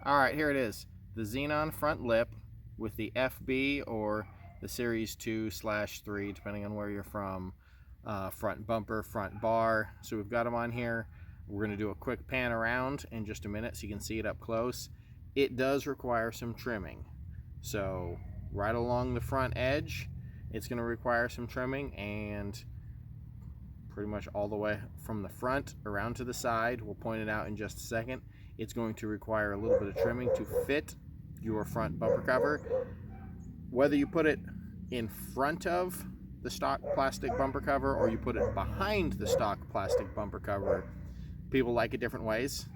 All right, here it is. The Xenon front lip with the FB or the Series 2/3, depending on where you're from. Front bumper, front bar. So we've got them on here. We're going to do a quick pan around in just a minute so you can see it up close. It does require some trimming. So right along the front edge, it's going to require some trimming, and pretty much all the way from the front around to the side. We'll point it out in just a second. It's going to require a little bit of trimming to fit your front bumper cover. Whether you put it in front of the stock plastic bumper cover or you put it behind the stock plastic bumper cover, people like it different ways.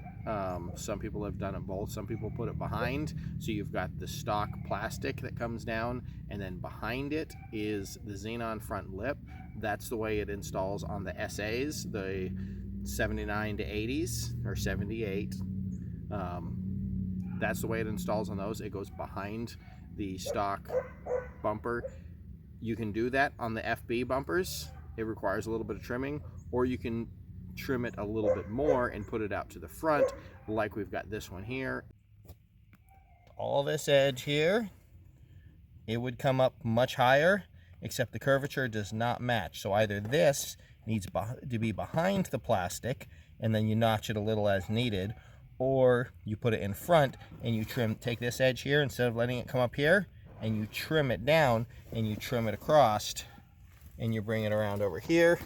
Some people have done it both. Some people put it behind, so you've got the stock plastic that comes down, and then behind it is the Xenon front lip. That's the way it installs on the SAs, the 79 to 80s, or 78. That's the way it installs on those. It goes behind the stock bumper. You can do that on the FB bumpers. It requires a little bit of trimming, or you can trim it a little bit more and put it out to the front, like we've got this one here. All this edge here, it would come up much higher, except the curvature does not match. So either this needs to be behind the plastic, and then you notch it a little as needed, or you put it in front and you take this edge here, instead of letting it come up here, and you trim it down and you trim it across, and you bring it around over here.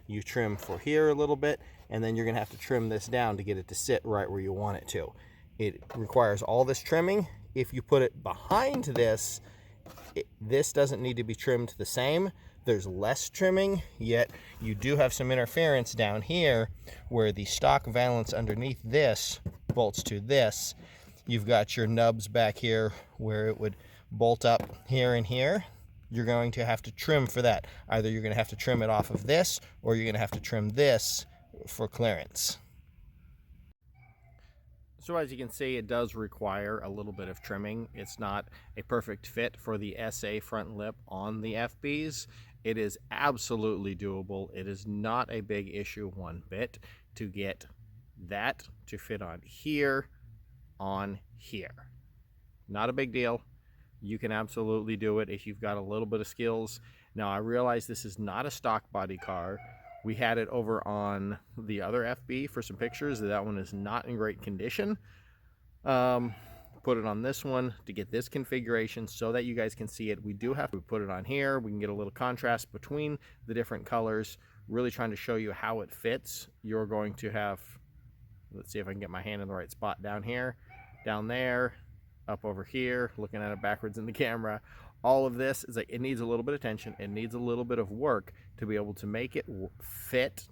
You trim for here a little bit, and then you're gonna have to trim this down to get it to sit right where you want it to. It requires all this trimming. If you put it behind this, this doesn't need to be trimmed the same. There's less trimming, yet you do have some interference down here where the stock valance underneath this bolts to this. You've got your nubs back here where it would bolt up here and here. You're going to have to trim for that. Either you're going to have to trim it off of this, or you're going to have to trim this for clearance. So as you can see, it does require a little bit of trimming. It's not a perfect fit for the SA front lip on the FBs. It is absolutely doable. It is not a big issue one bit to get that to fit on here, Not a big deal. You can absolutely do it if you've got a little bit of skills. Now, I realize this is not a stock body car. We had it over on the other FB for some pictures. That one is not in great condition. Put it on this one to get this configuration so that you guys can see it. We do have to put it on here. We can get a little contrast between the different colors, really trying to show you how it fits. You're going to have, let's see if I can get my hand in the right spot, down here, down there, up over here, looking at it backwards in the camera. All of this is like, it needs a little bit of attention. It needs a little bit of work to be able to make it fit,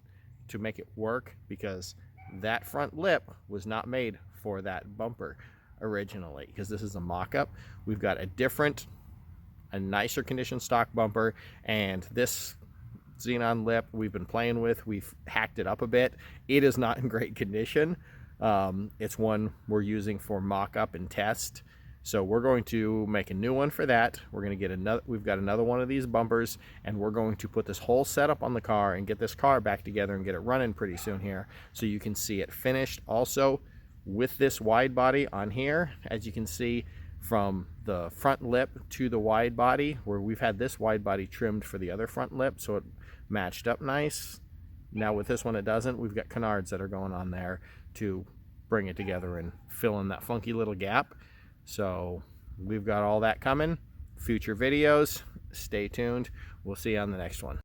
to make it work, because that front lip was not made for that bumper originally, because this is a mock-up. We've got a nicer conditioned stock bumper, and this Xenon lip we've been playing with, we've hacked it up a bit. It is not in great condition. It's one we're using for mock-up and test. So we're going to make a new one for that. We're going to get another, we've got another one of these bumpers, and we're going to put this whole setup on the car and get this car back together and get it running pretty soon here, so you can see it finished. Also, with this wide body on here, as you can see from the front lip to the wide body, where we've had this wide body trimmed for the other front lip, so it matched up nice. Now with this one it doesn't. We've got canards that are going on there to bring it together and fill in that funky little gap. So we've got all that coming. Future videos, stay tuned. We'll see you on the next one.